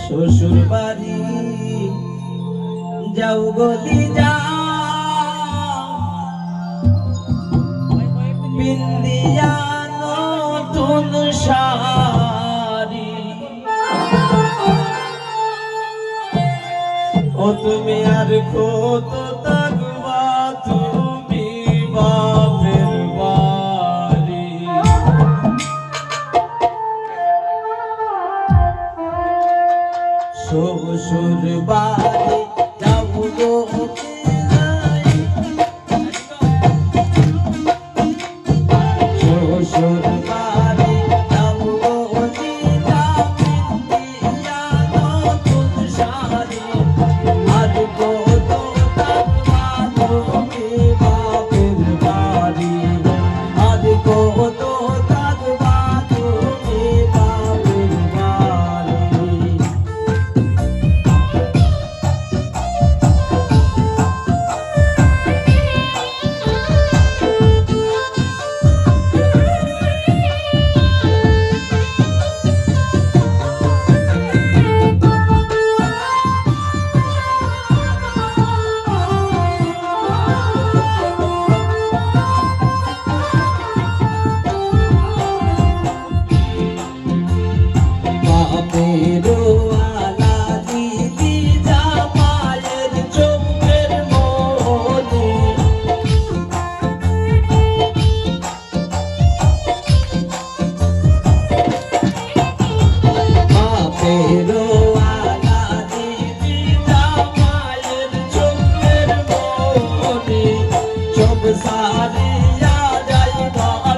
শ্বশুর বাড়ি যাও গলি যা বিন্দিয়া নতুন শাড়ি ও তুমি আর কত থাকবা তুমি বাপের বাড়ি শ্বশুর বাড়ি যাও গো শ্বশুর বাড়ি যাও গো দিদা বিন্দিয়া নতুন শাড়ি আর কত থাকবা তুমি বাপের বাড়ি আর কত থাকবা তুমি বাপের বাড়ি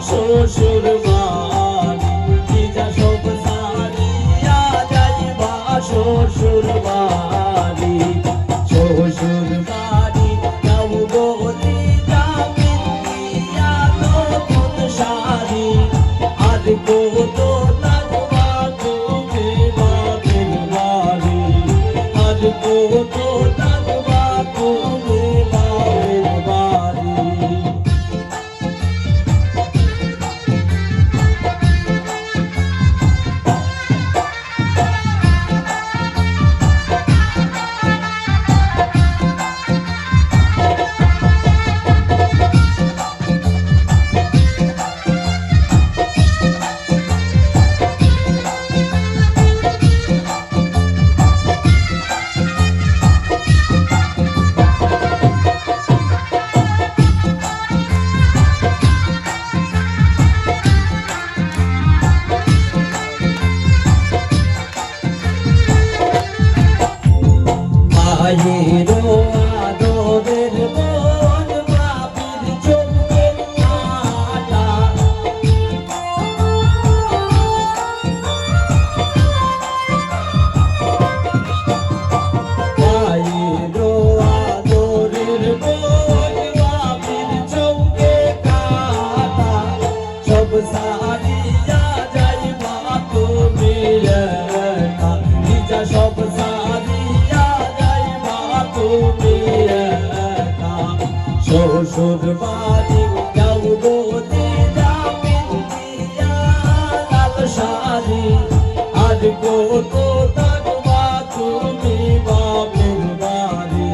শ্বশুর বাড়ি যা সব সারিয়া যাইবা শ্বশুর বাড়ি শ্বশুর বাড়ি যাও গো দিদা বিন্দিয়া নতুন শাড়ি আর কত থাকবা তুমি বাপের বাড়ি আর কত থাকবা তুমি বাপের বাড়ি মায়েরও আদরের বোন বাপের চোখের কাটা মায়েরও আদরের বোন বাপের চোখে কাটা সব সারিয়া যাইবা তুমি একা নিজা সব সারিয়া তুমি একা শ্বশুর বাড়ি যাও গো দিদা বিন্দিয়া লাল শাড়ি আর কত থাকবা তুমি বাপের বাড়ি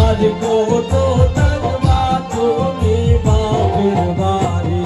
আর কত থাকবা তুমি বাপের বাড়ি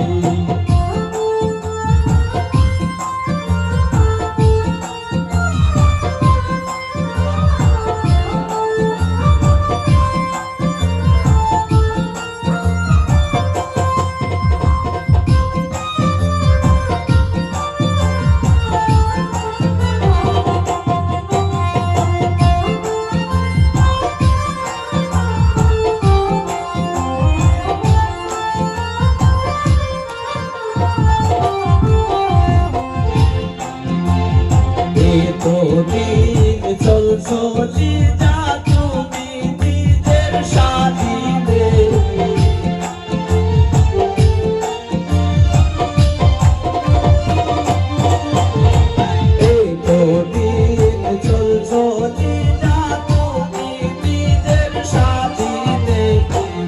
এতদিন চলছো যা তুমি নিজের সাথীতে এতদিন চলছো যা তুমি নিজের সাথীতে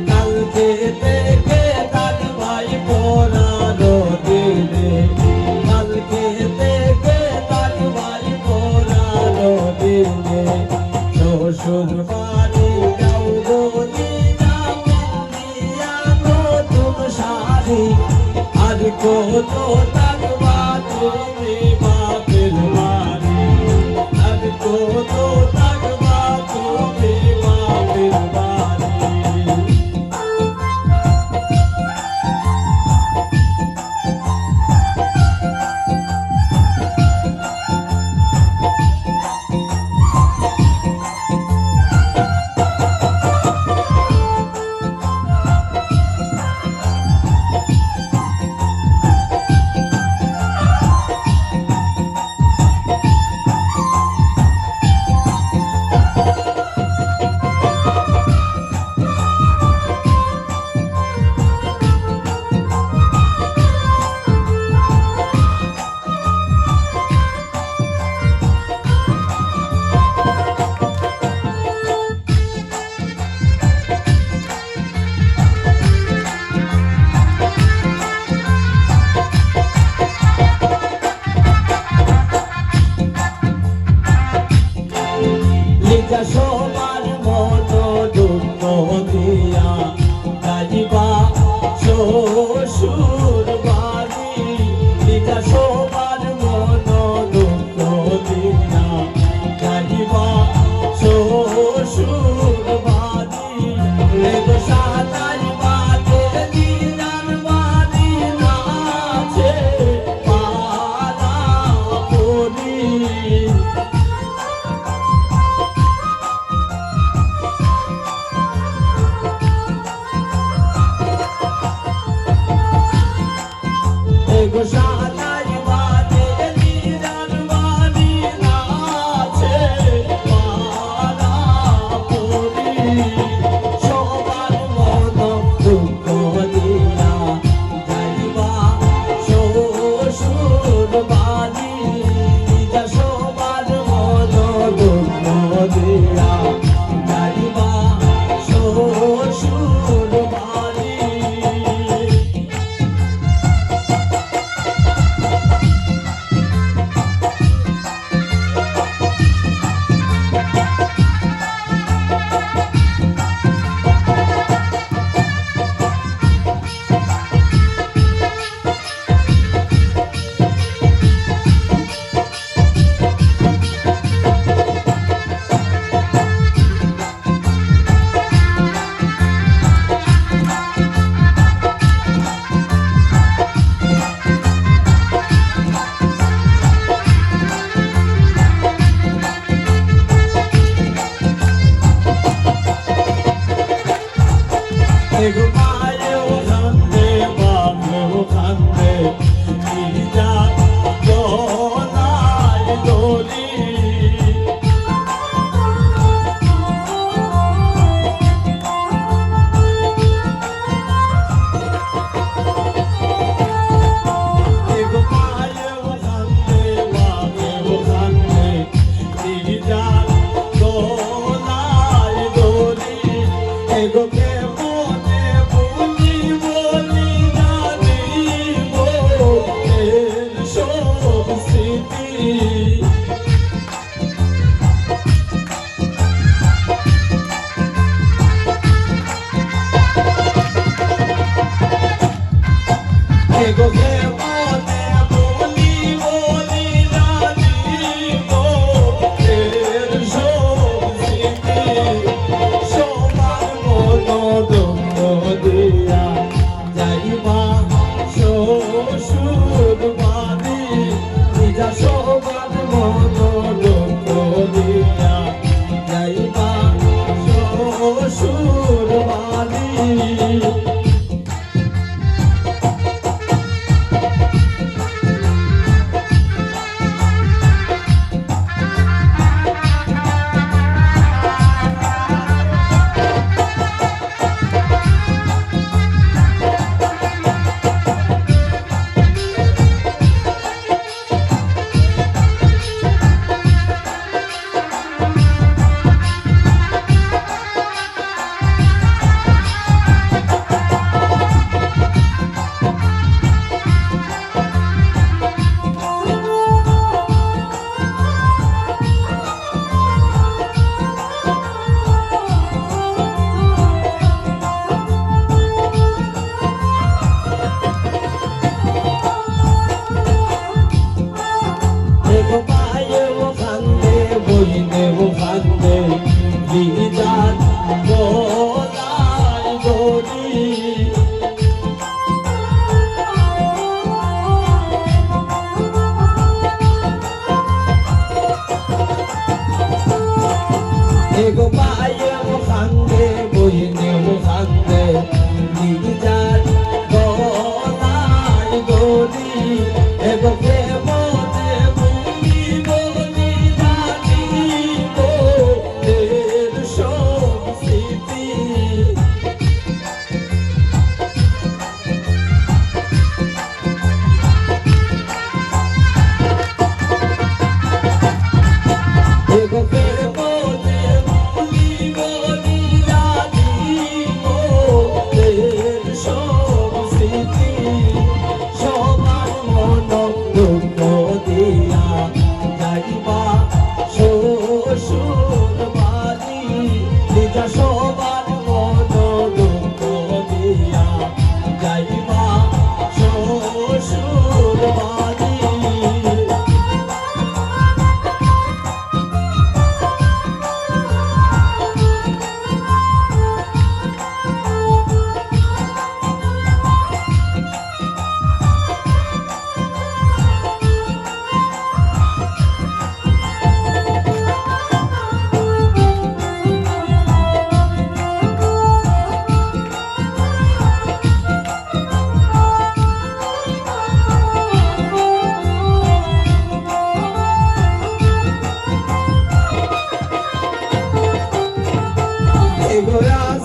কালকে থেকে কত থাকবা তুমি বাপের বাড়ি, আর কত থাকবা তুমি বাপের বাড়ি। সবার মতো দুঃখ দিয়া যাইবা শ্বশুর বাড়ি, এটা সবার মতো দুঃখ দিয়া যাইবা শ্বশুর বাড়ি। এগো সাতাই বাজে দিদার বাড়ি নাচে পালা পড়ি। সাতাই বাজে দিদার বাড়ি নাচে পালা পড়ি। সবার মতো দুঃখ দিয়া যাইবা শ্বশুর বাড়ি, সবার মতো দুঃখ দিয়া যাইবা শ্বশুর বাড়ি। এগো মায়েও কান্দে বাপেও কান্দে, দিদা গলায় দড়ি। এগো মায়েও কান্দে বাপেও কান্দে, দিদা গলায় দড়ি। এগো Ego que mone boli boli জানিবো এর শক্তি, সবার মতো দুঃখ দিয়া যাইবা শ্বশুর বাড়ি, নিজা সবার মতো দুঃখ দিয়া যাইবা শ্বশুর বাড়ি। যাইবা শ্বশুর বাড়ি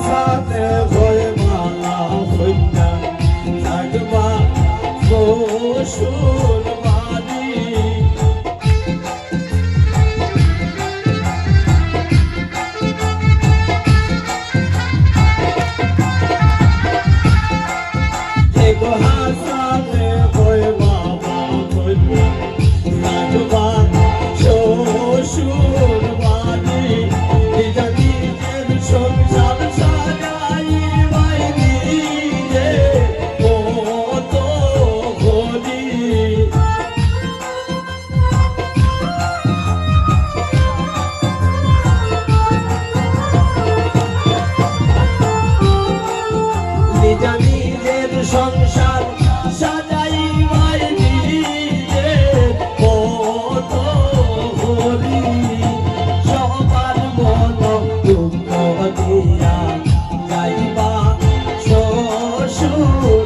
সাথে ভয় মালা হইয়া থাকবা শ্বশুর বাড়ি এগো হাসাতে ভয় বাবা হইয়া থাকবা শ্বশুর বাড়ি নিজের সংসার সাজাইবাই নিজে কত ঘড়ি নিজের সংসার সাজাইবাই নিজে কত ঘড়ি সবার মন দুঃখ দিয়া যাইবা শ্বশুর